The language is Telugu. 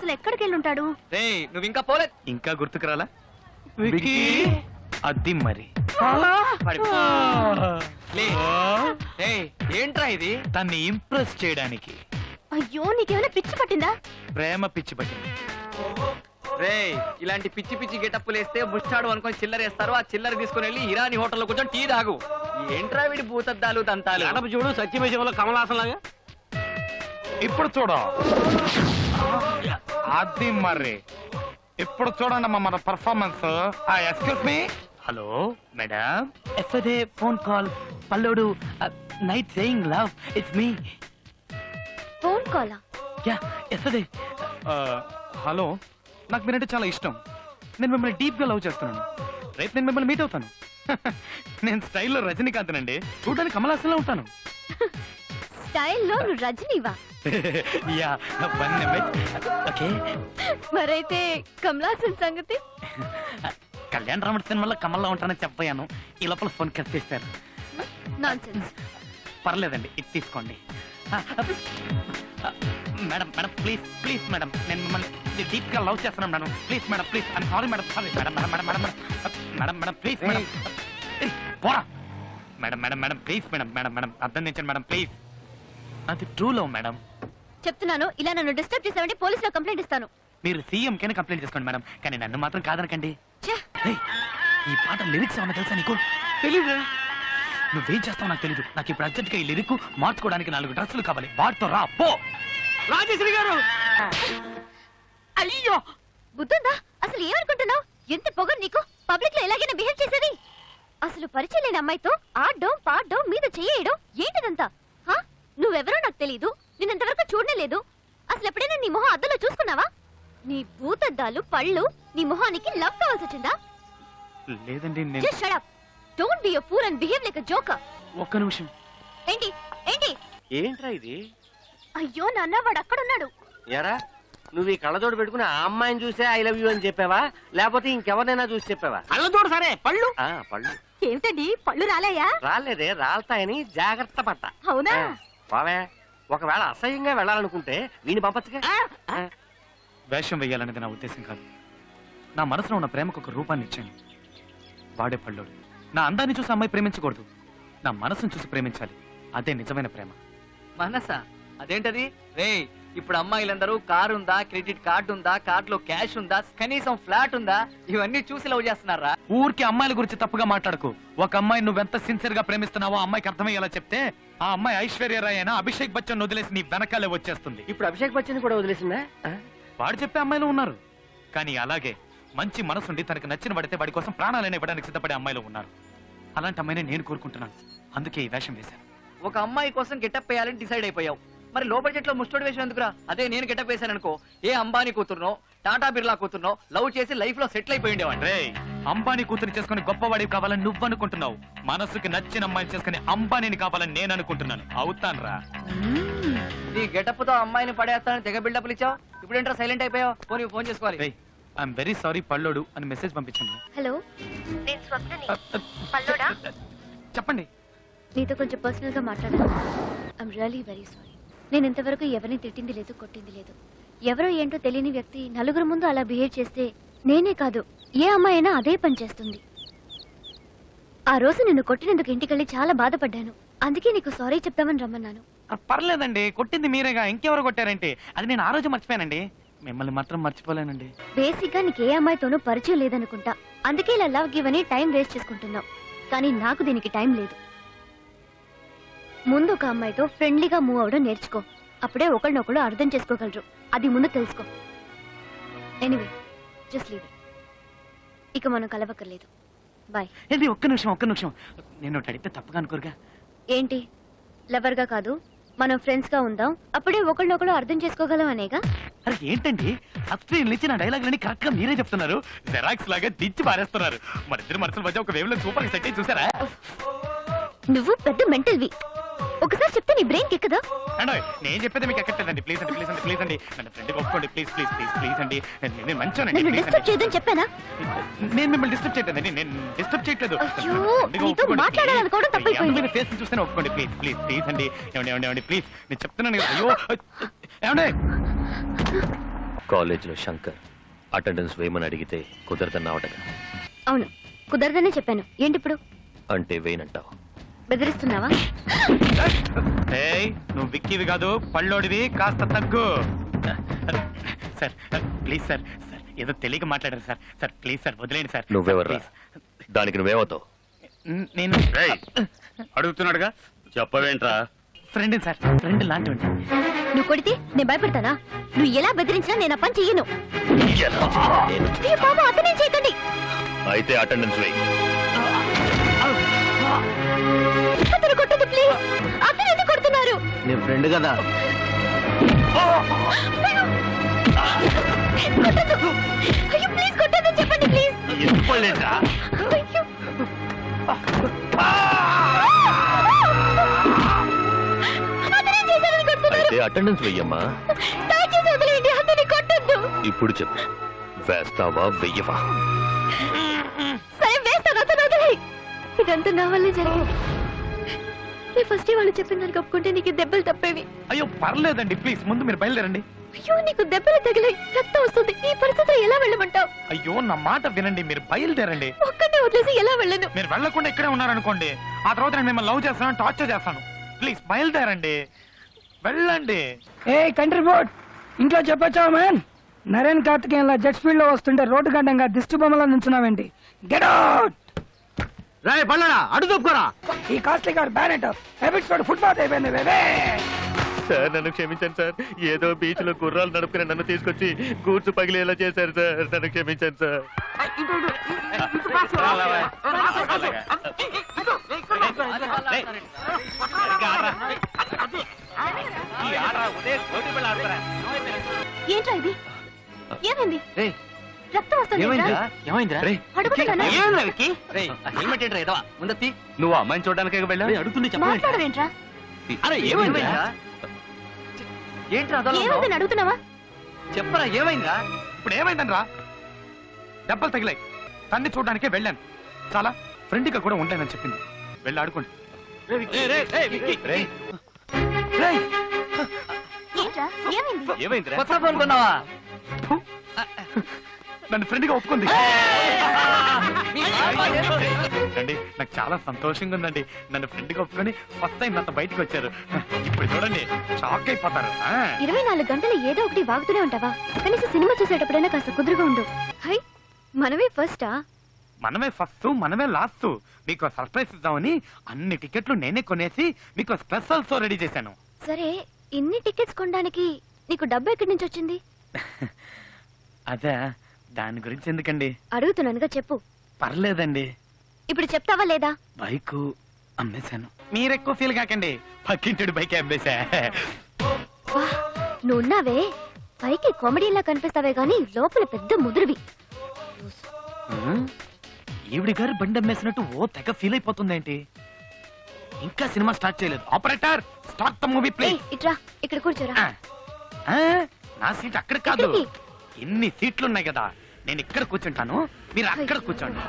అసలు ఎక్కడికి వెళ్ళి ఉంటాడు? నువ్వు ఇంకా పోలే, ఇంకా గుర్తుకురాలా? అది మరి ఏంట్రా ఇది? తన్ని ఇంప్రెస్ చేయడానికి. అయ్యో నీకేమైనా పిచ్చి పట్టిందా? ప్రేమ పిచ్చి పట్టింది. ఇలాంటి పిచ్చి పిచ్చి గెటప్పులు వేస్తే ముష్టాడు అనుకొని చిల్లర వేస్తారు. ఆ చిల్లర తీసుకుని వెళ్ళి ఇరానీ హోటల్లో కూర్చొని టీ తాగు. ఏంట్రా వీడి భూతద్దాలు దంతాలు? గడప చూడు సత్యమేశంలో కమలాసన్ లాగా. ఇప్పుడు చూడ, అది మరి ఇప్పుడు చూడండి మన performance. Excuse me. Hello madam, yesterday phone call పల్లోడు night saying love it's me. Phone కాలా? Ya yesterday. హలో, నాకు మీరంటే చాలా ఇష్టం. నేను మిమ్మల్ని డీప్ గా లవ్ చేస్తున్నాను. రేపు నేను మిమ్మల్ని మీట్ అవుతాను. నేను స్టైల్లో రజనీకాంత్ నండి, చూడడానికి కమలాసన్లో ఉంటాను. స్టైల్లో నువ్వు రజనీవా? Yeah, one minute. ఓకే. మరైతే కమలాసన్ సంగతి? కళ్యాణ్ రాముడి సినిమాలో కమల్లో ఉంటానని చెప్పాను. ఈ లోపల ఫోన్ కట్ చేశారు. నాన్సెన్స్. పర్లేదండి, ఇది తీసుకోండి. Madam madam please please madam, నేను మిమ్మల్ని డీప్ గా లవ్ చేస్తున్నాను madam. Please madam, please. I'm sorry madam, sorry madam madam madam madam madam madam please madam. పోరా madam madam madam please madam madam madam అర్థం చేయండి మేడం ప్లీజ్. అది ట్రూ లవ్ మేడం. చెప్తున్నాను, ఇలా నన్ను డిస్టర్బ్ చేసావంటే పోలీసులో కంప్లైంట్ ఇస్తాను. మీరు సీఎం కైనా కంప్లైంట్ చేసుకోండి మేడం, కానీ నన్ను మాత్రం కాదనకండి. ఈ పాట లిరిక్స్ ఏమన్నా తెలుసా నీకు? తెలీదు. నువ్వేం చేస్తావు నాకు తెలీదు. నాకు ఇప్పుడు అర్జెంట్ గా ఈ లిరిక్ మార్చుకోవడానికి 4 డ్రెస్సులు కావాలి. వాటితో రా పో. రాజేశ్వరి గారు, అయ్యో బుద్ధుందా? అసలు ఏమనుకుంటున్నావు? ఎంత పొగరు నీకు? పబ్లిక్ లో ఎలాగైనా బిహేవ్ చేసేది? అసలు పరిచయం లేని అమ్మాయితో ఆడడం పాడడం మీద చేయడం ఏంటిదంతా? నువ్వెవరో నాకు తెలీదు, నిన్నంతవరకు చూడనే లేదు. అసలు ఎప్పుడైనా నీ మొహం అద్దంలో చూసుకున్నావా? నీ భూతద్దాలు పళ్ళు నీ మొహానికి లవ్ కావాల్సి వచ్చిందా? లేదండి. Just shut up. Don't be a fool and behave like a joker. ఒక్క నిమిషం. ఏంటి ఏంటి? ఏంట్రా ఇది? అయ్యో నాన్న, వాడు అక్కడున్నాడు. ఎరా, నువ్వు ఈ కళ్ళజోడు పెట్టుకుని ఆ అమ్మాయిని చూసే ఐ లవ్ యూ అని చెప్పావా, లేకపోతే ఇంకెవరినైనా చూసి చెప్పావా? కళ్ళజోడు సరే, పళ్ళు. పళ్ళు ఏమిటండి, పళ్ళు రాలేయా? రాలేదే, రాలతాయని జాగ్రత్త పట్ట. అవునా? బావే, ఒకవేళ అసహ్యంగా వెళ్ళాలనుకుంటే వీని పంపచ్చుగా. వేషం వెయ్యాలనేది నా ఉద్దేశం కాదు. నా మనసులో ఉన్న ప్రేమకు ఒక రూపాన్ని ఇచ్చాను. వాడే పళ్ళోడు. నా అందాన్ని చూసి అమ్మాయి ప్రేమించకూడదు, నా మనసును చూసి ప్రేమించాలి. అదే నిజమైన ప్రేమ. మనసా? అదేంటది? ఇప్పుడు అమ్మాయిలందరూ కారు ఉందా, క్రెడిట్ కార్డు ఉందా, కార్డులో క్యాష్ ఉందా, కనీసం ఫ్లాట్ ఉందా, ఇవన్నీ చూసి లవ్ చేస్తున్నారా? ఊరికి అమ్మాయిల గురించి తప్పుగా మాట్లాడకు. ఒక అమ్మాయి నువ్వెంత సిన్సియర్ గా ప్రేమిస్తున్నావో అమ్మాయికి అర్థమయ్యేలా చెప్తే ఆ అమ్మాయి ఐశ్వర్యరాయ్ అయినా అభిషేక్ బచ్చన్ వదిలేసి నీ వెనకాలే వచ్చేస్తుంది. ఇప్పుడు అభిషేక్ బచ్చన్ కూడా వదిలేసిందా? వాడు చెప్పే అమ్మాయిలు ఉన్నారు, కానీ అలాగే మంచి మనసుండి తనకు నచ్చిన పడితే వాడి కోసం ప్రాణాలైనా ఇవ్వడానికి సిద్ధపడే అమ్మాయిలు ఉన్నారు. అలాంటి అమ్మాయిని నేను కోరుకుంటున్నాను. అందుకే ఈ వేషం వేశాను. ఒక అమ్మాయి కోసం గెటప్ వేయాలని డిసైడ్ అయిపోయావు. మరి లో బడ్జెట్ లో ముస్టోడ్ వేషం ఎందుకురా? అదే నేను గెటప్ వేశాను అనుకో, ఏ అంబానీ కూతురునో టాటా బిర్లా కూతురునో లవ్ చేసి లైఫ్ లో సెటిల్ అయిపోయి ఉండేవాడి. అంబానీ కూతురు చేసుకుని గొప్పవాడివి కావాలని నువ్వు అనుకుంటున్నావు. మనసుకి నచ్చిన అమ్మాయిని చేసుకుని అంబానీని కావాలని నేను అనుకుంటున్నాను. అవుతాను రా. నీ గెటప్ తో అమ్మాయిని పడేస్తానని తెగ బిల్డప్లు ఇచ్చావు. ఇప్పుడు ఏంట్రా సైలెంట్ అయిపోయావు? ఫోన్ చేసుకోవాలి. ఐఎమ్ వెరీ సారీ పల్లోడు అని మెసేజ్ పంపించాను. హలో, నేను స్వప్నని. పల్లోడా? చెప్పండి. నీతో కొంచెం పర్సనల్ గా మాట్లాడాలి. I'm really very sorry. నేను ఇంతవరకు ఎవరిని తిట్టింది లేదు, కొట్టింది లేదు. ఎవరో ఏంటో తెలియని వ్యక్తి నలుగురు ముందు అలా బిహేవ్ చేస్తే నేనే కాదు, ఏ అమ్మాయి అయినా అదే పని చేస్తుంది. ఆ రోజు నిన్ను కొట్టినందుకు ఇంటికెళ్ళి చాలా బాధపడ్డాను. అందుకే నీకు సారీ చెప్తామని రమ్మన్నాను. పర్లేదండి, కొట్టింది మీరేగా, ఇంకెవరు కొట్టారంటే అది నేను ఆ రోజు మర్చిపోయానండి. మిమ్మల్ని మాత్రం మర్చిపోలేనండి. బేసిక్ గా నీకు ఏ అమ్మాయితోనూ పరిచయం లేదనుకుంటా, అందుకే ఇలా లవ్ గివ్ అని టైం వేస్ట్ చేసుకుంటున్నావు. కానీ నాకు దీనికి టైం లేదు. ముందు ఒక అమ్మాయితో ఫ్రెండ్లీగా మూవ్ అవడం నేర్చుకో. అప్పుడే ఒకళ్ళనొకళ్ళు అర్థం చేసుకోగలరు. అది ముందు తెలుసుకో. Anyway, just leave it. ఇక మనం కలవక్కర్లేదు. బాయ్. ఏంటి, ఒక్క నిమిషం. నేను అడిగితే తప్పుగా అనుకోరుగా? ఏంటి, లవర్ గా కాదు, మనం ఫ్రెండ్స్ గా ఉందాం. అప్పుడే ఒకళ్ళనొకళ్ళు అర్థం చేసుకోగలం అనేగా. అరే ఏంటండి, సబ్స్క్రీన్ ఇచ్చిన డైలాగులని కరెక్ట్ గా మీరే చెప్తున్నారు. జెరాక్స్ లాగా దిచ్చి పారేస్తున్నారు. మన ఇద్దరు మనసుల మధ్య ఒక వేవ్ లో సూపర్ గా సెట్ అయ్యి చూసారా? నువ్వు పెద్ద మెంటల్వి. ఒకసారి చెప్తే నీ బ్రెయిన్ ఎక్కదా? నేను చెప్పేది మీకు ఎక్కట్లేదండి. ప్లీజ్ అండి, ప్లీజ్ అండి, ప్లీజ్ అండి, నన్ను ఫ్రెండ్ ఒప్పుకోండి. ప్లీజ్ ప్లీజ్ ప్లీజ్ ప్లీజ్ అండి. నేను మంచోనండి. నన్ను డిస్టర్బ్ చేయదని చెప్పానా? నేను మిమ్మల్ని డిస్టర్బ్ చేయలేదండి. నేను డిస్టర్బ్ చేయట్లేదు. నీతో మాట్లాడాలనుకోవడం తప్పైపోయింది. ఫేస్ చూస్తేనే ఒప్పుకోండి. ప్లీజ్ ప్లీజ్ ప్లీజ్ అండి. ఏమండి ప్లీజ్, నేను చెప్తున్నాను కదా. అయ్యో ఏమండి, కాలేజీలో శంకర్ అటెండెన్స్ వేయమని అడిగితే కుదరదన్నావటగా. అవును, కుదరదనే చెప్పాను. ఏంటి ఇప్పుడు? అంటే వేయనంటావు. బెదిరిస్తున్నావా? ఏయ్, నువ్వు విక్కివి కాదు, పళ్ళోడివి, కాస్త తగ్గు. సార్ ప్లీజ్ సార్, సార్ ఏదో తెలియక మాట్లాడారు సార్. సార్ ప్లీజ్ సార్, వదిలేండి సార్. నువ్వెవర్రా? ప్లీజ్. దానికి నువ్వేమవుతావు? నేను అడుగుతున్నాడుగా, చెప్పవేంట్రా? ఫ్రెండ్ సార్, ఫ్రెండ్ లాంటి. నువ్వు కొడితే నేను భయపడతానా? నువ్వు ఎలా బెదిరించినా నేను ఆ పని చెయ్యను. అయ్యో బాబా, అతనే చేయకండి. అయితే అటెండెన్స్ వేయి. అతను కొట్టదు ప్లీజ్. అతను ఎందుకు కొడుతున్నారు? నేను ఫ్రెండ్ కదా. అయ్యో. కొట్టొద్దు. అయ్యో ప్లీజ్ కొట్టొద్దని చెప్పండి ప్లీజ్. అయ్యో. అతనే చేశాడని కొడుతున్నారు. అయితే అటెండెన్స్ వెయ్యమ్మా. దయచేసి వదిలేయండి, అతన్ని కొట్టొద్దు. ఇప్పుడు చెప్పు, వేస్తావా వెయ్యవా? సరే వేస్తాను, అతను వదిలేయ్. ఇదంతా నా వల్లే జరిగింది. ఈ ఫస్ట్ వాళ్ళు చెప్పిన దానికి ఒప్పుకుంటే నీకు దెబ్బలు తప్పేవి. అయ్యో పర్లేదండి, ప్లీజ్ ముందు మీరు బయలుదేరండి. అయ్యో నీకు దెబ్బలు తగిలాయి, రక్తం వస్తుంది. ఈ పరిస్థితిలో ఎలా వెళ్ళమంటావు? అయ్యో నా మాట వినండి, మీరు బయలుదేరండి. ఒక్కడే వదిలేసి ఎలా వెళ్ళను? మీరు వెళ్ళకుండా ఇక్కడే ఉన్నారనుకోండి, ఆ తర్వాత నేను మిమ్మల్ని లవ్ చేస్తాను, టార్చర్ చేస్తాను. ప్లీజ్ బయలుదేరండి, వెళ్ళండి. ఏ కంట్రీ బోర్డ్, ఇంట్లో చెప్పొచ్చావా మ్యాన్? నరేన్ కార్తికేయన్లా జెట్ స్పీడ్ లో వస్తుంటే రోడ్డు గడ్డంగా దిష్టి బొమ్మలా నుంచున్నావేంటి? Get out! రాయ్ పళ్ళడా, అడు తప్పుకోరా. ఈ costly car bonnet habits road footpath అయిపోయింది బేబే. సార్ నన్ను క్షమించండి సార్. ఏదో బీచ్ లో గుర్రాలు నడుపుకుని నన్ను తీసుకొచ్చి గూడ్స్ పగిలేలా చేశారు సార్. నన్ను క్షమించండి సార్. ఏంట్రా ఇది? ఏమైంది? రేయ్, రక్తం వస్తుంది. ఏమైందిరా? ఏమైందిరా? రేయ్, అడుగుతున్నానా? రేయ్, ఆ హెల్మెట్ ఏంట్రా ఏదో ముందత్తి. నువ్వు ఆ అమ్మాయిని చూడడానికి వెళ్ళావు? అడుగుతుంది మాట్లాడవేంట్రా? అరే ఏమైందిరా? ఏంట్రా అదోలా ఉన్నావ్? ఏమైందని అడుగుతున్నావా? చెప్పరా ఏమైందా? ఇప్పుడు ఏమైందని రా? దెబ్బలు తగిలాయి, తన్ని చూడడానికే వెళ్ళాను. చాలా ఫ్రెండ్ గా కూడా ఉంటానని చెప్పింది. వెళ్ళి ఆడుకోండి. రేయ్, ఏంట్రా ఏమైంది? ఏమైందిరా? కొత్త ఫోన్ కొన్నావా? నన్ను ఫ్రెండ్ గా ఒప్పుకుంది. అండి నాకు చాలా సంతోషంగా ఉందండి. నన్ను ఫ్రెండ్ గా ఒప్పుకొని ఫస్ట్ టైం నాతో బయటకు వచ్చారు. ఇప్పుడు చూడండి, షాక్ అయిపోతారు. 24 గంటలు ఏదో ఒకటి వాగుతూనే ఉంటావా? కనీసం సినిమా చూసేటప్పుడైనా కాస్త కుదురుగా ఉండు. హై, మనమే ఫస్టా? మనమే ఫస్ట్, మనమే లాస్ట్. మీకు సర్ప్రైజ్ ఇద్దామని అన్ని టికెట్లు నేనే కొనేసి మీకు స్పెషల్ షో రెడీ చేశాను. సరే, ఇన్ని టికెట్స్ కొనడానికి నీకు డబ్బు ఎక్కడి నుంచి వచ్చింది? అదే, దాని గురించి ఎందుకండి? అడుగుతున్నానుగా, చెప్పు. పర్లేదండి. ఇప్పుడు చెప్తావా లేదా? బైక్ అమ్మేశాను. మీరెక్కువ ఫీల్ కాకండి, పక్కింటి బైక్ అమ్మేశా. వా, నువ్వున్నావే, పైకి కామెడీలా కనిపిస్తావే గానీ లోపల పెద్ద ముదురువి. ఈవిడి గారు బండి అమ్మేసినట్టు ఓ తెగ ఫీల్ అయిపోతుందేంటి? ఇంకా సినిమా స్టార్ట్ చేయలేదు. Operator, start the movie please. ఇట్రా, ఇక్కడ కూర్చోరా. నా సీట్ అక్కడ కాదు, ఇక్కడికి. ఇన్ని సీట్లు ఉన్నాయి కదా, నేను ఇక్కడ కూర్చుంటాను, మీరు అక్కడ కూర్చోండి.